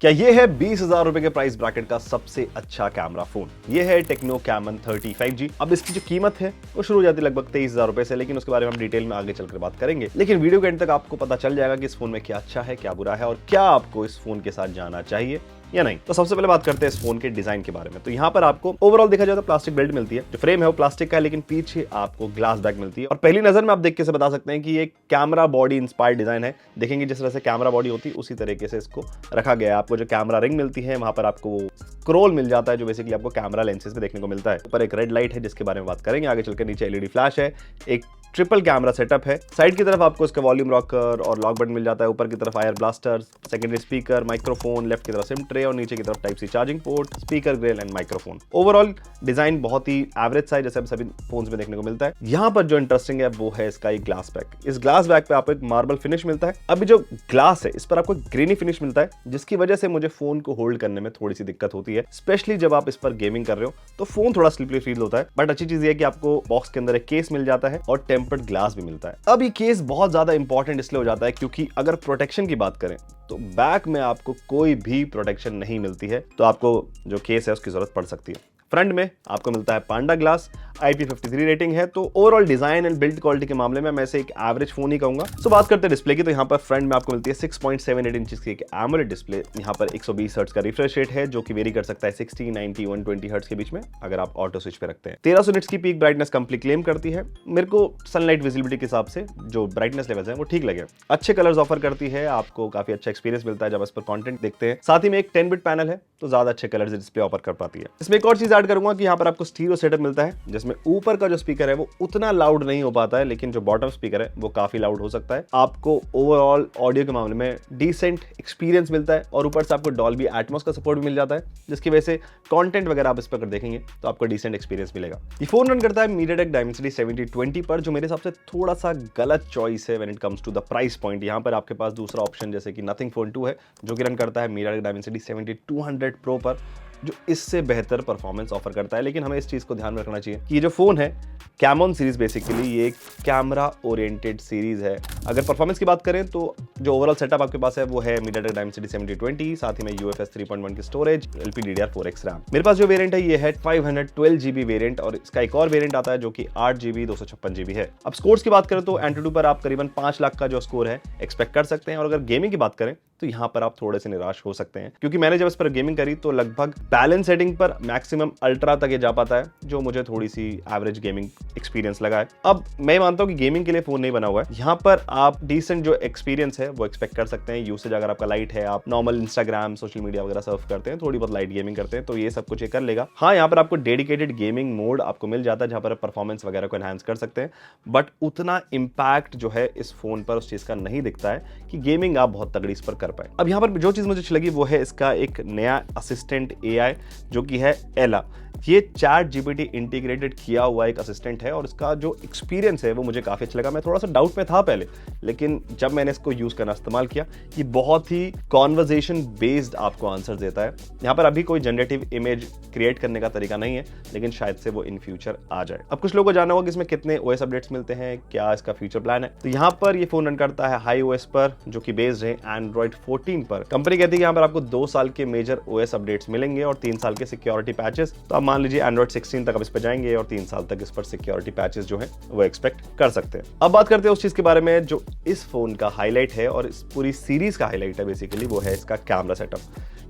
क्या ये है 20,000 रुपए के प्राइस ब्रैकेट का सबसे अच्छा कैमरा फोन? ये है टेक्नो कैमन 30 5G। अब इसकी जो कीमत है वो शुरू हो जाती है लगभग 23,000 रुपए से, लेकिन उसके बारे में हम डिटेल में आगे चलकर बात करेंगे। लेकिन वीडियो के एंड तक आपको पता चल जाएगा कि इस फोन में क्या अच्छा है, क्या बुरा है और क्या आपको इस फोन के साथ जाना चाहिए या नहीं। तो सबसे पहले बात करते हैं इस फोन के डिजाइन के बारे में। तो यहाँ पर आपको ओवरऑल देखा जाए तो प्लास्टिक बिल्ड मिलती है, जो फ्रेम है वो प्लास्टिक का है, लेकिन पीछे आपको ग्लास बैक मिलती है। और पहली नजर में आप देख के से बता सकते हैं कि ये कैमरा बॉडी इंस्पायर्ड डिजाइन है। देखेंगे जिस तरह से कैमरा बॉडी होती है उसी तरीके से इसको रखा गया है। आपको जो कैमरा रिंग मिलती है वहां पर आपको स्क्रोल मिल जाता है, जो बेसिकली आपको कैमरा लेंसेज में देखने को मिलता है। ऊपर एक रेड लाइट है जिसके बारे में बात करेंगे आगे चलकर। नीचे एलईडी फ्लैश है, एक ट्रिपल कैमरा सेटअप है। साइड की तरफ आपको इसका वॉल्यूम रॉकर और लॉक बटन मिल जाता है। ऊपर की तरफ fire blaster, secondary speaker, microphone, left की तरफ सिम ट्रे और नीचे की तरफ type C charging port, speaker grille and microphone. Overall design बहुत ही एवरेज सा है जैसे सभी फोन्स में देखने को मिलता है। यहाँ पर जो इंटरेस्टिंग है वो है इसका एक ग्लास बैक। इस ग्लास बैक पे आपको एक मार्बल फिनिश मिलता है। अभी जो ग्लास है इस पर आपको ग्रेनी फिनिश मिलता है, जिसकी वजह से मुझे फोन को होल्ड करने में थोड़ी सी दिक्कत होती है, स्पेशली जब आप इस पर गेमिंग कर रहे हो तो फोन थोड़ा स्लिपरी फील होता है। बट अच्छी चीज ये है कि आपको बॉक्स के अंदर एक केस मिल जाता है और टेम्पर्ड ग्लास भी मिलता है। अब ये केस बहुत ज्यादा इंपॉर्टेंट इसलिए हो जाता है क्योंकि अगर प्रोटेक्शन की बात करें तो बैक में आपको कोई भी प्रोटेक्शन नहीं मिलती है, तो आपको जो केस है उसकी जरूरत पड़ सकती है। फ्रंट में आपको मिलता है पांडा ग्लास, IP53 रेटिंग है। तो overall design and build quality के मामले में मैं इसे एक एवरेज फोन ही कहूंगा। तो बात करते हैं डिस्प्ले की, तो यहाँ पर फ्रंट में आपको मिलती है 6.78 इंच की एक एमोलेड डिस्प्ले। यहाँ पर 120 हर्ट्ज का रिफ्रेश रेट है, जो कि वेरी कर सकता है 60, 90, 120 हर्ट्ज के बीच में अगर आप ऑटो स्विच पे रखते हैं। 1300 निट्स की पीक ब्राइटनेस कंपनी क्लेम करती है। मेरे को सनलाइट विजिबिलिटी के हिसाब से जो ब्राइटनेस लेवल है वो ठीक लगे। अच्छे कलर्स ऑफर करती है, आपको काफी अच्छा एक्सपीरियंस मिलता है जब इस पर कंटेंट देखते हैं। साथ ही में एक 10 बिट पैनल है, तो ज्यादा अच्छे कलर्स डिस्प्ले ऑफर कर पाती है। इसमें एक और चीज ऐड करूंगा कि यहाँ पर आपको स्टीरियो सेटअप मिलता है, जिसमें ऊपर का जो स्पीकर है वो उतना लाउड नहीं हो पाता है, लेकिन जो बॉटम स्पीकर है वो काफी लाउड हो सकता है। आपको ओवरऑल ऑडियो के मामले में डिसेंट एक्सपीरियंस मिलता है और ऊपर से आपको डॉल्बी एटमॉस का सपोर्ट भी मिल जाता है, जिसकी वजह से कंटेंट वगैरह आप इस पर देखेंगे तो आपको डिसेंट एक्सपीरियंस मिलेगा। ये फोन रन करता है MediaTek Dimensity 7020 पर, जो मेरे हिसाब से थोड़ा सा गलत चॉइस है when it comes to the price point. यहाँ पर आपके पास दूसरा ऑप्शन जैसे कि Nothing Phone 2 है, जो कि रन करता है MediaTek Dimensity 7200 Pro पर, जो इससे बेहतर परफॉर्मेंस ऑफर करता है। लेकिन हमें इस चीज को ध्यान में रखना चाहिए कि ये जो फोन है कैमन सीरीज, बेसिकली ये एक कैमरा ओरिएंटेड सीरीज है। अगर परफॉर्मेंस की बात करें तो जो ओवरऑल सेटअप आपके पास है वो है MediaTek Dimensity 7020, साथ ही में UFS 3.1 की स्टोरेज, LPDDR4X रैम। मेरे पास जो वेरिएंट है ये है 512GB वेरिएंट, और इसका एक और वेरिएंट आता है जो कि 8GB 256GB है। अब स्कोर्स की बात करें तो Antutu पर आप करीबन 5 लाख का जो स्कोर है एक्सपेक्ट कर सकते हैं। और अगर गेमिंग की बात करें तो यहाँ पर आप थोड़े से निराश हो सकते हैं, क्योंकि मैंने जब इस पर गेमिंग करी तो लगभग बैलेंस सेटिंग पर मैक्सिमम अल्ट्रा तक ये जा पाता है, जो मुझे थोड़ी सी एवरेज गेमिंग एक्सपीरियंस लगा है। अब मैं मानता हूँ कि गेमिंग के लिए फोन नहीं बना हुआ है। यहाँ पर आप डिसेंट जो एक्सपीरियंस है वो एक्सपेक्ट कर सकते हैं। यूसेज अगर आपका लाइट है, आप नॉर्मल इंस्टाग्राम, सोशल मीडिया वगैरह सर्फ करते हैं, थोड़ी बहुत लाइट गेमिंग करते हैं, तो ये सब कुछ ये कर लेगा। हाँ, यहाँ पर आपको डेडिकेटेड गेमिंग मोड आपको मिल जाता है जहाँ पर परफॉर्मेंस वगैरह को एनहांस कर सकते हैं, बट उतना इंपैक्ट जो है इस फोन पर उस चीज का नहीं दिखता है कि गेमिंग आप बहुत तगड़ी इस पर कर पाए। अब यहाँ पर जो चीज मुझे अच्छी लगी वो है इसका एक नया असिस्टेंट AI, जो कि है एला। ये ChatGPT इंटीग्रेटेड किया हुआ एक असिस्टेंट है, और इसका जो एक्सपीरियंस है वो मुझे काफी अच्छा लगा। मैं थोड़ा सा डाउट में था पहले, लेकिन जब मैंने इसको यूज करना इस्तेमाल किया, ये बहुत ही कॉन्वर्जेशन बेस्ड आपको आंसर देता है। यहाँ पर अभी कोई जनरेटिव इमेज क्रिएट करने का तरीका नहीं है, लेकिन शायद से वो इन फ्यूचर आ जाए। अब कुछ लोगों को जानना होगा कि इसमें कितने OS अपडेट्स मिलते हैं, क्या इसका फ्यूचर प्लान है। तो यहाँ पर ये फोन रन करता है iOS पर, जो कि बेस्ड है Android 14 पर। कंपनी कहती है कि यहाँ पर आपको 2 साल के मेजर OS अपडेट्स मिलेंगे और 3 साल के सिक्योरिटी पैचेस। तो आप मान लीजिए Android 16 तक आप इस पर जाएंगे और 3 साल तक इस पर सिक्योरिटी पैचेस जो है वो एक्सपेक्ट कर सकते हैं। अब बात करते हैं उस चीज के बारे में जो इस फोन का हाईलाइट है और इस पूरी सीरीज का हाईलाइट है, बेसिकली वो है इसका कैमरा सेटअप।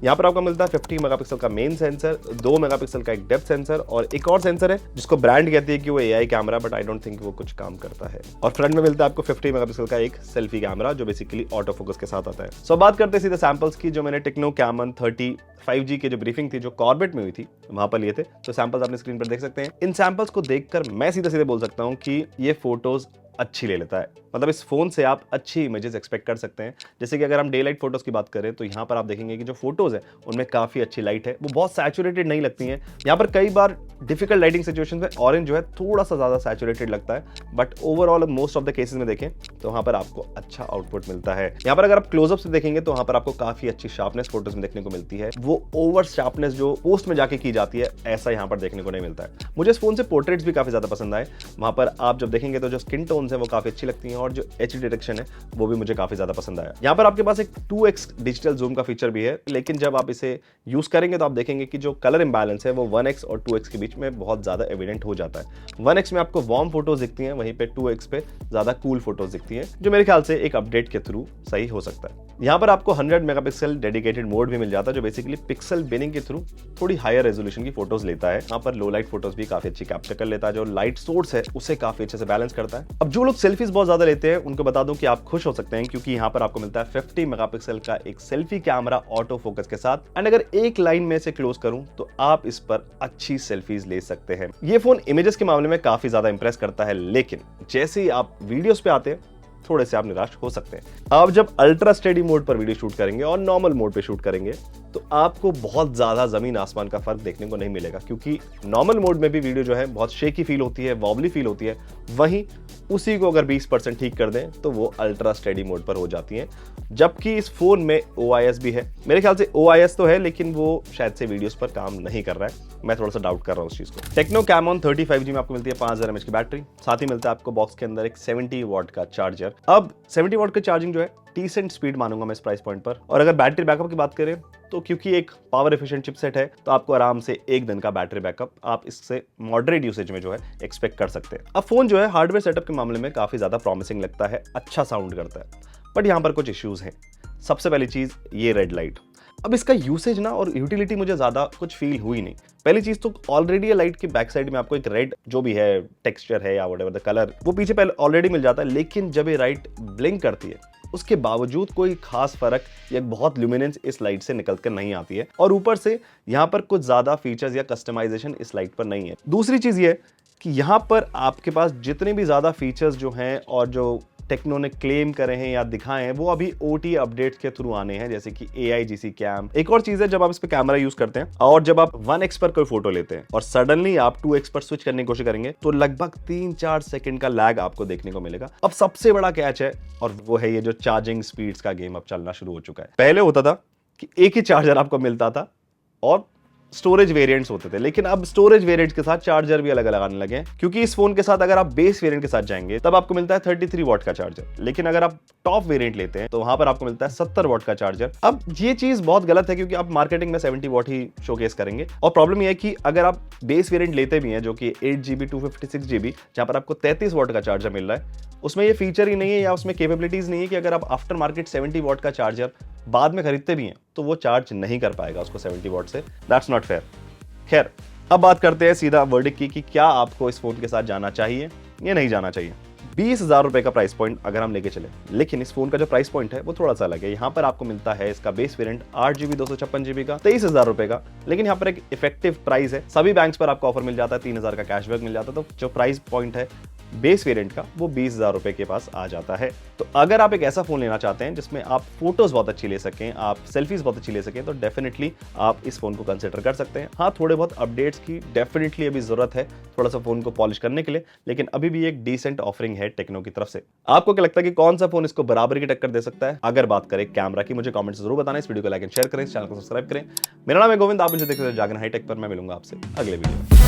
यहाँ पर आपको मिलता है 50 मेगापिक्सल का मेन सेंसर, 2 मेगापिक्सल का एक डेप्थ सेंसर और एक और सेंसर है जिसको ब्रांड कहती है कि वो AI camera, but I don't think वो कुछ काम करता है। और फ्रंट में मिलता है आपको 50 मेगापिक्सल का एक सेल्फी कैमरा, जो बेसिकली ऑटो फोकस के साथ आता है। सो बात करते हैं सीधे सैंपल्स की, जो मैंने टेक्नो कैमन 30 5G की जो ब्रीफिंग थी जो कॉर्बेट में हुई थी वहां पर लिए थे। तो सैंपल्स आपने स्क्रीन पर देख सकते हैं। इन सैंपल्स को देखकर मैं सीधे बोल सकता हूं कि ये फोटोज अच्छी ले लेता है। मतलब इस फोन से आप अच्छी इमेजेस एक्सपेक्ट कर सकते हैं। जैसे कि अगर हम डे लाइट फोटोज की बात करें तो यहाँ पर आप देखेंगे कि जो फोटोज है उनमें काफी अच्छी लाइट है, वो बहुत सैचुरेटेड नहीं लगती हैं। यहाँ पर कई बार डिफिकल्ट लाइटिंग सिचुएशन में ऑरेंज जो है थोड़ा सा ज्यादा सैचुरेटेड लगता है, but overall most of the cases में देखें तो वहां पर आपको अच्छा आउटपुट मिलता है। यहाँ पर अगर आप क्लोजअप से देखेंगे तो वहां पर आपको काफी अच्छी शार्पनेस फोटोज में देखने को मिलती है। वो ओवर शार्पनेस जो पोस्ट में जाके की जाती है, ऐसा यहाँ पर देखने को नहीं मिलता है। मुझे इस फोन से पोर्ट्रेट्स भी काफी ज्यादा पसंद आए। वहां पर आप जब देखेंगे तो जो स्किन टोन टोन्स है वो काफी अच्छी लगती हैं और जो एच डिटेक्शन है वो भी मुझे काफी ज्यादा पसंद आया। यहाँ पर आपके पास एक 2x डिजिटल जूम का फीचर भी है, लेकिन जब आप इसे यूज करेंगे तो आप देखेंगे कि जो कलर इंबैलेंस है वो 1x और 2x के बीच में बहुत ज्यादा एविडेंट हो जाता है। 1x में आपको वार्म फोटोज दिखती हैं, वहीं पे 2x पे ज्यादा कूल फोटोज दिखती हैं, जो मेरे ख्याल से एक अपडेट के थ्रू सही हो सकता है। यहाँ पर आपको 100 मेगापिक्सल डेडिकेटेड मोड भी मिल जाता है, जो बेसिकली पिक्सल बिनिंग के थ्रू थोड़ी हायर रेजोल्यूशन की फोटोज लेता है। यहाँ पर लो लाइट फोटोज भी काफी अच्छी कैप्चर कर लेता है, जो लाइट सोर्स है उसे काफी अच्छे से बैलेंस करता है। अब जो लोग सेल्फीज बहुत ज्यादा लेते हैं उनको बता दूं कि आप खुश हो सकते हैं, क्योंकि यहाँ पर आपको मिलता है 50 मेगापिक्सल का एक सेल्फी कैमरा ऑटो फोकस के साथ। एंड अगर एक लाइन में से क्लोज करूं तो आप इस पर अच्छी सेल्फीज ले सकते हैं। ये फोन इमेजेस के मामले में काफी ज्यादा इंप्रेस करता है, लेकिन जैसे ही आप वीडियोस पे आते हैं थोड़े से आप निराश हो सकते हैं। आप जब अल्ट्रा स्टेडी मोड पर वीडियो शूट करेंगे और नॉर्मल मोड पे शूट करेंगे तो आपको बहुत ज्यादा जमीन आसमान का फर्क देखने को नहीं मिलेगा, क्योंकि नॉर्मल मोड में भी वीडियो जो है बहुत शेकी फील होती है, वॉबली फील होती है। वहीं उसी को अगर 20% ठीक कर दें तो वो अल्ट्रा स्टेडी मोड पर हो जाती है। जबकि इस फोन में OIS भी है, मेरे ख्याल से OIS तो है लेकिन वो शायद से वीडियोस पर काम नहीं कर रहा है। मैं थोड़ा सा डाउट कर रहा हूँ उस चीज को। टेक्नो कैमॉन 35G में आपको मिलती है 5000 mAh की बैटरी, साथ ही मिलता है आपको बॉक्स के अंदर एक 70 वॉट का चार्जर। अब 70 वॉट का चार्जिंग जो है डिसेंट स्पीड मानूंगा मैं इस प्राइस पॉइंट पर। और अगर बैटरी बैकअप की बात करें तो क्योंकि एक पावर एफिशिएंट चिपसेट है तो आपको आराम से एक दिन का बैटरी बैकअप आप इससे मॉडरेट यूसेज में जो है एक्सपेक्ट कर सकते हैं। अब फोन जो है हार्डवेयर सेटअप के मामले में काफी ज्यादा प्रॉमिसिंग लगता है, अच्छा साउंड करता है, बट यहाँ पर कुछ इश्यूज हैं। सबसे पहली चीज ये रेड लाइट। अब इसका यूसेज ना और यूटिलिटी मुझे ज्यादा कुछ फील हुई नहीं। पहली चीज तो ऑलरेडी ये लाइट की बैक साइड में आपको एक रेड जो भी है टेक्सचर है या व्हाटएवर द कलर वो पीछे पहले ऑलरेडी मिल जाता है, लेकिन जब ये लाइट ब्लिंक करती है उसके बावजूद कोई खास फर्क या बहुत ल्यूमिनेंस इस लाइट से निकल कर नहीं आती है। और ऊपर से यहाँ पर कुछ ज्यादा फीचर्स या कस्टमाइजेशन इस लाइट पर नहीं है। दूसरी चीज ये कि यहाँ पर आपके पास जितने भी ज्यादा फीचर्स जो हैं और जो टेक्नो ने क्लेम करे हैं या दिखाए हैं वो अभी OTA अपडेट्स के थ्रू आने हैं, जैसे कि AIGC कैम। एक और चीज है, जब आप इस पे कैमरा यूज करते हैं और जब आप 1x पर कोई फोटो लेते हैं और सडनली आप 2x पर स्विच करने की कोशिश करेंगे तो लगभग 3-4 सेकंड का लैग आपको देखने को मिलेगा। अब सबसे बड़ा कैच है और वो है ये जो चार्जिंग स्पीड्स का गेम अब चलना शुरू हो चुका है। पहले होता था कि एक ही चार्जर आपको मिलता था और स्टोरेज वेरिएंट्स होते थे, लेकिन अब स्टोरेज वेरिएंट्स के साथ चार्जर भी अलग अलग आने लगे हैं, क्योंकि इस फोन के साथ अगर आप बेस वेरिएंट के साथ जाएंगे तब आपको मिलता है 33 वॉट का चार्जर, लेकिन अगर आप टॉप वेरिएंट लेते हैं तो वहां पर आपको मिलता है 70 वॉट का चार्जर। अब ये चीज बहुत गलत है, क्योंकि आप मार्केटिंग में 70 वॉट ही शोकेस करेंगे। और प्रॉब्लम यह है कि अगर आप बेस वेरिएंट लेते भी हैं जो कि 8GB 256GB जहां पर आपको 33 वॉट का चार्जर मिल रहा है, उसमें ये फीचर ही नहीं है या उसमें कैपेबिलिटीज नहीं है कि अगर आप आफ्टर मार्केट 70 वॉट का चार्जर बाद में खरीदते भी हैं तो वो चार्ज नहीं कर पाएगा उसको 70 वॉट से। That's not fair. खैर, अब बात करते हैं सीधा वर्डिक्ट की कि क्या आपको इस फोन के साथ जाना चाहिए या नहीं जाना चाहिए। 20,000 रुपए का प्राइस पॉइंट अगर हम लेके चले, लेकिन इस फोन का जो प्राइस पॉइंट है वो थोड़ा सा अलग है। यहाँ पर आपको मिलता है इसका बेस वेरिएंट 8GB 256GB का 23,000 रुपए का, लेकिन यहाँ पर एक इफेक्टिव प्राइस है। सभी बैंक्स पर आपको ऑफर मिल जाता है, 3,000 का कैशबैक मिल जाता है, तो जो प्राइस पॉइंट है बेस वेरिएंट का वो 20,000 रुपए के पास आ जाता है। तो अगर आप एक ऐसा फोन लेना चाहते हैं जिसमें आप फोटोज बहुत अच्छी ले सकें, आप सेल्फीज बहुत अच्छी ले सकें, तो डेफिनेटली आप इस फोन को कंसिडर कर सकते हैं। हाँ, थोड़े बहुत अपडेट्स की डेफिनेटली अभी जरूरत है थोड़ा सा फोन को पॉलिश करने के लिए, लेकिन अभी भी एक डिसेंट ऑफरिंग है टेक्नो की तरफ से। आपको क्या लगता है कि कौन सा फोन इसको बराबर की टक्कर दे सकता है? अगर बात करें कैमरा की, मुझे कमेंट जरूर बताना। इस वीडियो को लाइक एंड शेयर करें, इस चैनल को सब्सक्राइब करें। मेरा नाम है गोविंद, आप मुझे देख रहे हैं जागरण हाईटेक पर। मैं मिलूंगा आपसे अगले वीडियो में।